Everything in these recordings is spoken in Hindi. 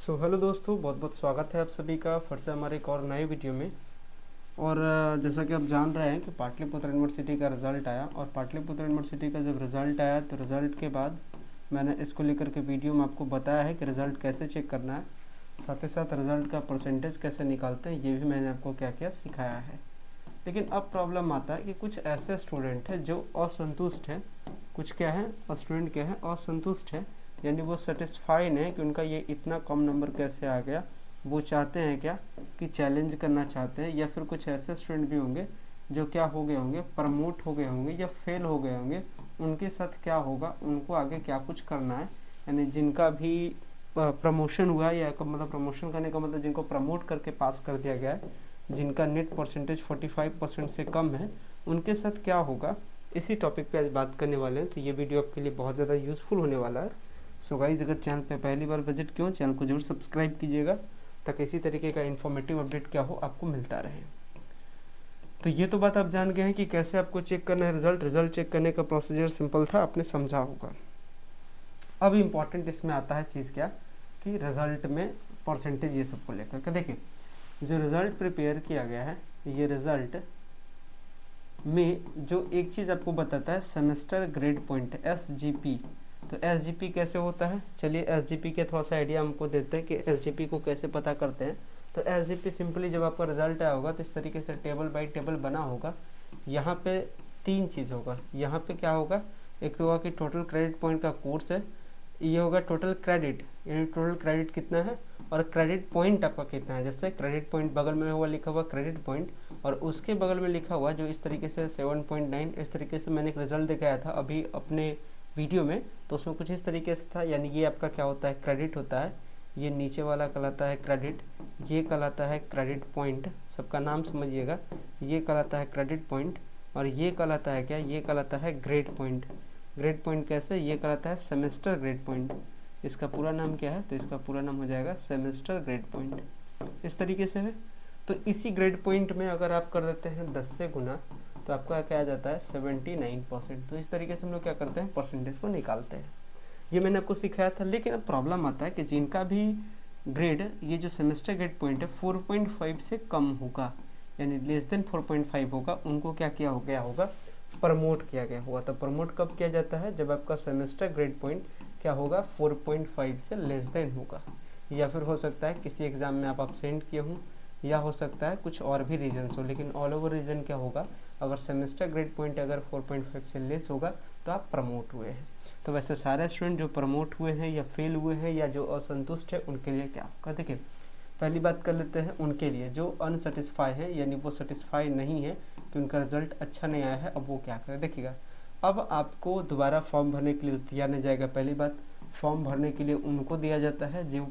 हेलो दोस्तों, बहुत बहुत स्वागत है आप सभी का फिर से हमारे एक और नए वीडियो में। और जैसा कि आप जान रहे हैं कि पाटलिपुत्र यूनिवर्सिटी का रिज़ल्ट आया, और पाटलिपुत्र यूनिवर्सिटी का जब रिज़ल्ट आया तो रिज़ल्ट के बाद मैंने इसको लेकर के वीडियो में आपको बताया है कि रिज़ल्ट कैसे चेक करना है, साथ ही साथ रिज़ल्ट का परसेंटेज कैसे निकालते हैं, ये भी मैंने आपको क्या क्या सिखाया है। लेकिन अब प्रॉब्लम आता है कि कुछ ऐसे स्टूडेंट हैं जो असंतुष्ट हैं। कुछ क्या है, स्टूडेंट क्या है, असंतुष्ट है, यानी वो सेटिस्फाई नहीं कि उनका ये इतना कम नंबर कैसे आ गया। वो चाहते हैं क्या कि चैलेंज करना चाहते हैं, या फिर कुछ ऐसे स्टूडेंट भी होंगे जो क्या हो गए होंगे, प्रमोट हो गए होंगे या फेल हो गए होंगे। उनके साथ क्या होगा, उनको आगे क्या कुछ करना है, यानी जिनका भी प्रमोशन हुआ या मतलब प्रमोशन करने का मतलब जिनको प्रमोट करके पास कर दिया गया है, जिनका नेट परसेंटेज 45% से कम है, उनके साथ क्या होगा, इसी टॉपिक पे आज बात करने वाले हैं। तो ये वीडियो आपके लिए बहुत ज़्यादा यूज़फुल होने वाला है। सो गाइस, अगर चैनल पे पहली बार विजिट किया हो, चैनल को जरूर सब्सक्राइब कीजिएगा ताकि इसी तरीके का इन्फॉर्मेटिव अपडेट क्या हो आपको मिलता रहे। तो ये तो बात आप जान गए हैं कि कैसे आपको चेक करना है रिजल्ट चेक करने का प्रोसीजर सिंपल था, आपने समझा होगा। अब इम्पॉर्टेंट इसमें आता है चीज़ क्या कि रिजल्ट में परसेंटेज ये सबको लेकर के देखिए, जो रिज़ल्ट प्रिपेयर किया गया है, ये रिज़ल्ट में जो एक चीज़ आपको बताता है सेमेस्टर ग्रेड पॉइंट SGP। तो SGP कैसे होता है, चलिए SGP के थोड़ा सा आइडिया हमको देते हैं कि SGP को कैसे पता करते हैं। तो SGP सिंपली जब आपका रिजल्ट आया होगा तो इस तरीके से टेबल बाई टेबल बना होगा। यहाँ पे तीन चीज़ होगा, यहाँ पे क्या होगा, एक तो होगा कि टोटल क्रेडिट पॉइंट का कोर्स है, ये होगा टोटल क्रेडिट, यानी टोटल क्रेडिट कितना है, और क्रेडिट पॉइंट आपका कितना है। जैसे क्रेडिट पॉइंट बगल में हुआ लिखा हुआ क्रेडिट पॉइंट, और उसके बगल में लिखा हुआ जो इस तरीके से 7.9, इस तरीके से मैंने एक रिजल्ट दिखाया था अभी अपने वीडियो में, तो उसमें कुछ इस तरीके से था। यानी ये आपका क्या होता है, क्रेडिट होता है, ये नीचे वाला कहलाता है क्रेडिट, ये कहलाता है क्रेडिट पॉइंट, सबका नाम समझिएगा, ये कहलाता है क्रेडिट पॉइंट, और ये कहलाता है क्या, ये कहलाता है ग्रेड पॉइंट। ग्रेड पॉइंट कैसे, ये कहलाता है सेमेस्टर ग्रेड पॉइंट। इसका पूरा नाम क्या है, तो इसका पूरा नाम हो जाएगा सेमेस्टर ग्रेड पॉइंट। इस तरीके से है। तो इसी ग्रेड पॉइंट में अगर आप कर देते हैं 10 से गुना, तो आपका क्या आ जाता है 79%। तो इस तरीके से हम लोग क्या करते हैं, परसेंटेज को निकालते हैं। ये मैंने आपको सिखाया था। लेकिन अब प्रॉब्लम आता है कि जिनका भी ग्रेड, ये जो सेमेस्टर ग्रेड पॉइंट है 4.5 से कम होगा, यानी लेस देन 4.5 होगा, उनको क्या किया हो गया होगा, प्रमोट किया गया होगा। तो प्रमोट कब किया जाता है, जब आपका सेमेस्टर ग्रेड पॉइंट क्या होगा, 4.5 से लेस देन होगा। या फिर हो सकता है किसी एग्ज़ाम में आप अब्सेंट किए हों, या हो सकता है कुछ और भी रीजन्स हो, लेकिन ऑल ओवर रीजन क्या होगा, अगर सेमेस्टर ग्रेड पॉइंट अगर 4.5 से लेस होगा तो आप प्रमोट हुए हैं। तो वैसे सारे स्टूडेंट जो प्रमोट हुए हैं या फेल हुए हैं या जो असंतुष्ट है, उनके लिए क्या होगा, देखिए पहली बात कर लेते हैं उनके लिए जो अनसेटिस्फाई है, यानी वो सेटिस्फाई नहीं है कि उनका रिजल्ट अच्छा नहीं आया है। अब वो क्या करें, देखिएगा, अब आपको दोबारा फॉर्म भरने के लिए दिया नहीं जाएगा। पहली बात, फॉर्म भरने के लिए उनको दिया जाता है जो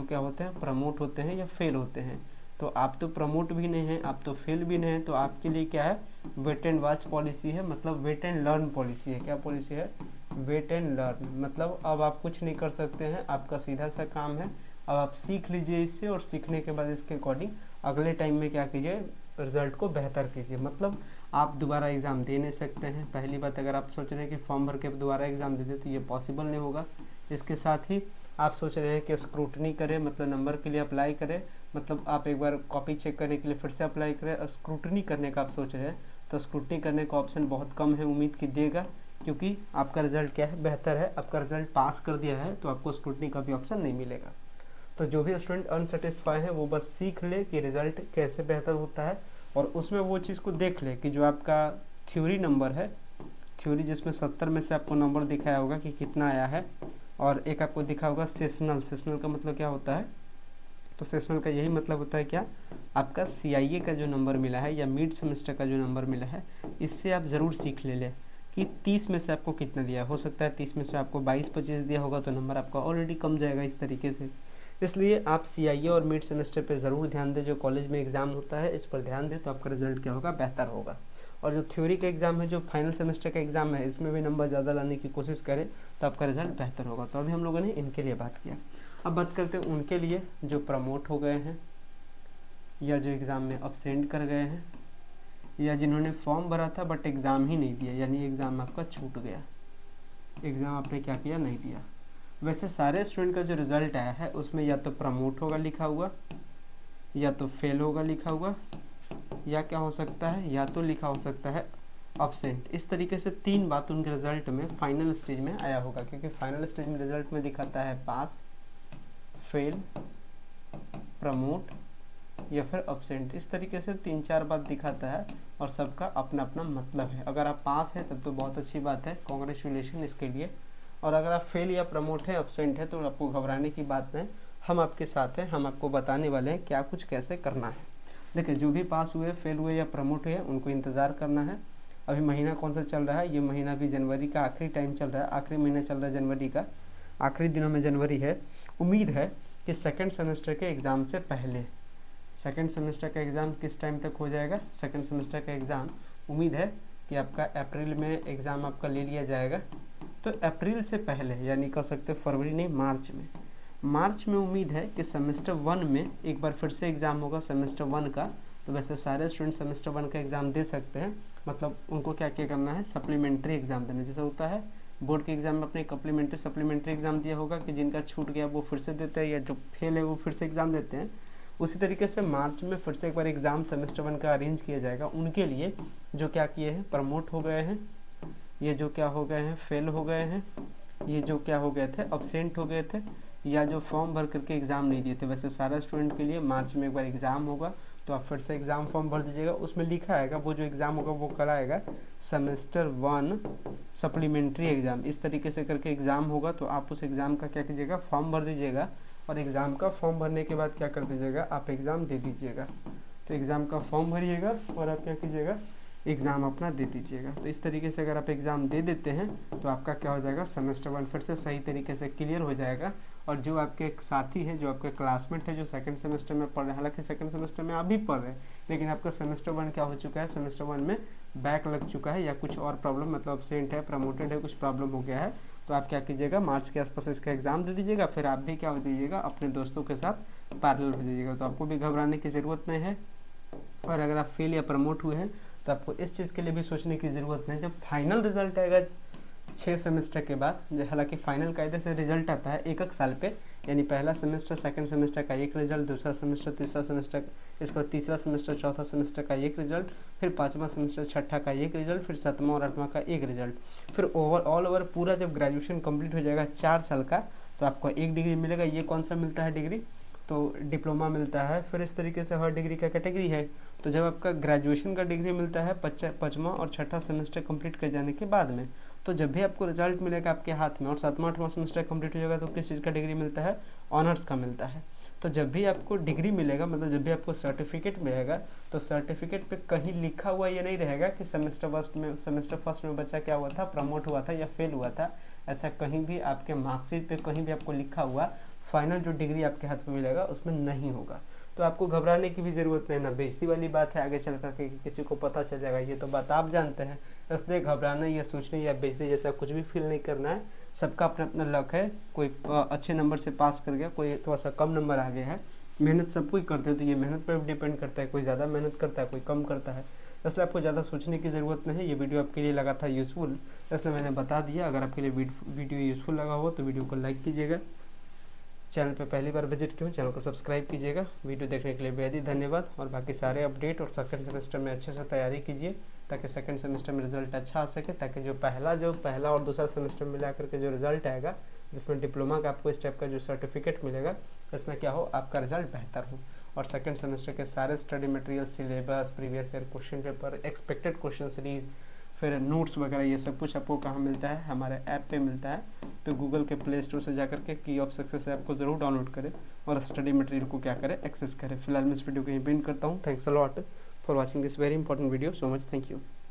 क्या होते हैं, प्रमोट होते हैं या फेल होते हैं। तो आप तो प्रमोट भी नहीं हैं, आप तो फेल भी नहीं हैं, तो आपके लिए क्या है, वेट एंड वॉच पॉलिसी है, मतलब वेट एंड लर्न पॉलिसी है। क्या पॉलिसी है, वेट एंड लर्न, मतलब अब आप कुछ नहीं कर सकते हैं, आपका सीधा सा काम है, अब आप सीख लीजिए इससे, और सीखने के बाद इसके अकॉर्डिंग अगले टाइम में क्या कीजिए, रिजल्ट को बेहतर कीजिए। मतलब आप दोबारा एग्ज़ाम दे नहीं सकते हैं। पहली बात, अगर आप सोच रहे हैं कि फॉर्म भर के दोबारा एग्ज़ाम दे दें तो ये पॉसिबल नहीं होगा। इसके साथ ही आप सोच रहे हैं कि स्क्रूटनी करें, मतलब नंबर के लिए अप्लाई करें, मतलब आप एक बार कॉपी चेक करने के लिए फिर से अप्लाई करें। स्क्रूटनी करने का आप सोच रहे हैं तो स्क्रूटनी करने का ऑप्शन बहुत कम है, उम्मीद की देगा, क्योंकि आपका रिजल्ट क्या है, बेहतर है, आपका रिजल्ट पास कर दिया है, तो आपको स्क्रूटनी का भी ऑप्शन नहीं मिलेगा। तो जो भी स्टूडेंट अनसेटिस्फाई है वो बस सीख ले कि रिज़ल्ट कैसे बेहतर होता है, और उसमें वो चीज़ को देख ले कि जो आपका थ्योरी नंबर है, थ्योरी जिसमें 70 में से आपको नंबर दिखाया होगा कि कितना आया है, और एक आपको दिखा होगा सेशनल। सेशनल का मतलब क्या होता है, तो सेशनल का यही मतलब होता है क्या, आपका CIA का जो नंबर मिला है या मिड सेमेस्टर का जो नंबर मिला है, इससे आप ज़रूर सीख ले लें कि 30 में से आपको कितना दिया। हो सकता है 30 में से आपको 22-25 दिया होगा, तो नंबर आपका ऑलरेडी कम जाएगा इस तरीके से। इसलिए आप CIA और मिड सेमेस्टर पे ज़रूर ध्यान दें, जो कॉलेज में एग्ज़ाम होता है इस पर ध्यान दें, तो आपका रिजल्ट क्या होगा, बेहतर होगा। और जो थ्योरी का एग्ज़ाम है, जो फाइनल सेमेस्टर का एग्ज़ाम है, इसमें भी नंबर ज़्यादा लाने की कोशिश करें तो आपका रिजल्ट बेहतर होगा। तो अभी हम लोगों ने इनके लिए बात किया। अब बात करते हैं उनके लिए जो प्रमोट हो गए हैं, या जो एग्ज़ाम में अब्सेंट कर गए हैं, या जिन्होंने फॉर्म भरा था बट एग्ज़ाम ही नहीं दिया, यानी एग्ज़ाम आपका छूट गया, एग्ज़ाम आपने क्या किया, नहीं दिया। वैसे सारे स्टूडेंट का जो रिजल्ट आया है उसमें या तो प्रमोट होगा लिखा हुआ, या तो फेल होगा लिखा हुआ, या क्या हो सकता है, या तो लिखा हो सकता है अब्सेंट। इस तरीके से 3 बात उनके रिजल्ट में फाइनल स्टेज में आया होगा, क्योंकि फाइनल स्टेज में रिजल्ट में दिखाता है पास, फेल, प्रमोट या फिर अब्सेंट। इस तरीके से 3-4 बात दिखाता है और सबका अपना अपना मतलब है। अगर आप पास हैं तब तो बहुत अच्छी बात है, कॉन्ग्रेचुलेशन इसके लिए। और अगर आप फेल या प्रमोट है, अब्सेंट है, तो आपको घबराने की बात नहीं, हम आपके साथ हैं, हम आपको बताने वाले हैं क्या कुछ कैसे करना है। देखिए, जो भी पास हुए, फेल हुए या प्रमोट हुए, उनको इंतज़ार करना है। अभी महीना कौन सा चल रहा है, ये महीना भी जनवरी का आखिरी टाइम चल रहा है, आखिरी महीना चल रहा है जनवरी का, आखिरी दिनों में जनवरी है। उम्मीद है कि सेकेंड सेमेस्टर के एग्ज़ाम से पहले, सेकेंड सेमेस्टर का एग्ज़ाम किस टाइम तक हो जाएगा, सेकेंड सेमेस्टर का एग्ज़ाम उम्मीद है कि आपका अप्रैल में एग्ज़ाम आपका ले लिया जाएगा। तो अप्रैल से पहले, यानी कह सकते फरवरी नहीं, मार्च में उम्मीद है कि सेमेस्टर 1 में एक बार फिर से एग्ज़ाम होगा सेमेस्टर 1 का। तो वैसे सारे स्टूडेंट सेमेस्टर 1 का एग्ज़ाम दे सकते हैं, मतलब उनको क्या क्या करना है, सप्लीमेंट्री एग्ज़ाम देना। जैसे होता है बोर्ड के एग्ज़ाम में अपने सप्लीमेंट्री एग्ज़ाम दिया होगा कि जिनका छूट गया वो फिर से देते हैं, या जो फेल है वो फिर से एग्ज़ाम देते हैं। उसी तरीके से मार्च में फिर से एक बार एग्ज़ाम सेमेस्टर 1 का अरेंज किया जाएगा उनके लिए जो क्या किए हैं, प्रमोट हो गए हैं, ये जो क्या हो गए हैं, फेल हो गए हैं, ये जो क्या हो गए थे, अब्सेंट हो गए थे, या जो फॉर्म भर करके एग्ज़ाम नहीं दिए थे। वैसे सारे स्टूडेंट के लिए मार्च में एक बार एग्ज़ाम होगा, तो आप फिर से एग्ज़ाम फॉर्म भर दीजिएगा। उसमें लिखा आएगा वो जो एग्ज़ाम होगा वो कराएगा सेमेस्टर 1 सप्लीमेंट्री एग्ज़ाम। इस तरीके से करके एग्ज़ाम होगा, तो आप उस एग्ज़ाम का क्या कीजिएगा, फॉर्म भर दीजिएगा। और एग्ज़ाम का फॉर्म भरने के बाद क्या कर दीजिएगा, आप एग्ज़ाम दे दीजिएगा। तो एग्ज़ाम का फॉर्म भरिएगा और आप क्या कीजिएगा, एग्ज़ाम अपना दे दीजिएगा। तो इस तरीके से अगर आप एग्ज़ाम दे देते हैं तो आपका क्या हो जाएगा, सेमेस्टर 1 फिर से सही तरीके से क्लियर हो जाएगा। और जो आपके एक साथी है, जो आपके क्लासमेट है, जो सेकंड सेमेस्टर में पढ़ रहे हैं, हालांकि सेकंड सेमेस्टर में आप भी पढ़ रहे हैं, लेकिन आपका सेमेस्टर 1 क्या हो चुका है, सेमेस्टर 1 में बैक लग चुका है, या कुछ और प्रॉब्लम, मतलब अब्सेंट है, प्रमोटेड है, कुछ प्रॉब्लम हो गया है, तो आप क्या कीजिएगा, मार्च के आसपास इसका एग्ज़ाम दे दीजिएगा। फिर आप भी क्या हो जाइएगा, अपने दोस्तों के साथ पैरेलल हो जाइएगा। तो आपको भी घबराने की ज़रूरत नहीं है। और अगर आप फेल या प्रमोट हुए हैं तो आपको इस चीज़ के लिए भी सोचने की ज़रूरत नहीं। जब फाइनल रिजल्ट आएगा 6 सेमेस्टर के बाद, हालांकि फाइनल कायदे से रिजल्ट आता है एक साल पे, यानी पहला सेमेस्टर सेकंड सेमेस्टर का एक रिजल्ट, दूसरा सेमेस्टर तीसरा सेमेस्टर, इसका तीसरा सेमेस्टर चौथा सेमेस्टर का एक रिजल्ट, फिर 5वां सेमेस्टर छठा का एक रिजल्ट, फिर 7वां और 8वां का एक रिजल्ट। फिर ऑल ओवर पूरा जब ग्रेजुएशन कंप्लीट हो जाएगा 4 साल का, तो आपको एक डिग्री मिलेगा। ये कौन सा मिलता है डिग्री, तो डिप्लोमा मिलता है। फिर इस तरीके से हर डिग्री का कैटेगरी है। तो जब आपका ग्रेजुएशन का डिग्री मिलता है 5वां और छठा सेमेस्टर कंप्लीट कर जाने के बाद में, तो जब भी आपको रिजल्ट मिलेगा आपके हाथ में और 7वां 8वां सेमेस्टर कंप्लीट हो जाएगा, तो किस चीज़ का डिग्री मिलता है, ऑनर्स का मिलता है। तो जब भी आपको डिग्री मिलेगा, मतलब जब भी आपको सर्टिफिकेट मिलेगा, तो सर्टिफिकेट पे कहीं लिखा हुआ ये नहीं रहेगा कि सेमेस्टर फर्स्ट में बच्चा क्या हुआ था, प्रमोट हुआ था या फेल हुआ था। ऐसा कहीं भी आपके मार्कशीट पे कहीं भी आपको लिखा हुआ फाइनल जो डिग्री आपके हाथ में मिलेगा उसमें नहीं होगा। तो आपको घबराने की भी ज़रूरत नहीं, ना बेइज्जती वाली बात है आगे चल करके कि किसी को पता चल जाएगा, ये तो बात आप जानते हैं। इसलिए घबराना या सोचने या बेइज्जती जैसा कुछ भी फील नहीं करना है। सबका अपना अपना लक है, कोई अच्छे नंबर से पास कर गया, कोई थोड़ा सा कम नंबर आ गया है। मेहनत सब कोई करते हैं, तो ये मेहनत पर भी डिपेंड करता है, कोई ज़्यादा मेहनत करता है, कोई कम करता है। इसलिए आपको ज़्यादा सोचने की ज़रूरत नहीं है। ये वीडियो आपके लिए लगा था यूज़फुल, इसलिए मैंने बता दिया। अगर आपके लिए वीडियो यूज़फुल लगा हो तो वीडियो को लाइक कीजिएगा। चैनल पे पहली बार विजिट किया, चैनल को सब्सक्राइब कीजिएगा। वीडियो देखने के लिए बेहद ही धन्यवाद। और बाकी सारे अपडेट और सेकंड सेमेस्टर में अच्छे से तैयारी कीजिए, ताकि सेकंड सेमेस्टर में रिजल्ट अच्छा आ सके, ताकि जो पहला और दूसरा सेमेस्टर मिला करके जो रिजल्ट आएगा, जिसमें डिप्लोमा का आपको इस टाइप का जो सर्टिफिकेट मिलेगा, इसमें क्या हो, आपका रिजल्ट बेहतर हो। और सेकंड सेमेस्टर के सारे study material, syllabus, previous year question paper, expected question series, फिर नोट्स वगैरह, ये सब कुछ आपको कहाँ मिलता है, हमारे ऐप पे मिलता है। तो गूगल के प्ले स्टोर से जाकर के की ऑफ सक्सेस ऐप को ज़रूर डाउनलोड करें और स्टडी मटेरियल को क्या करें, एक्सेस करें। फिलहाल मैं इस वीडियो को यहीं पे एंड करता हूँ। Thanks a lot for watching this very important video. So much, thank you.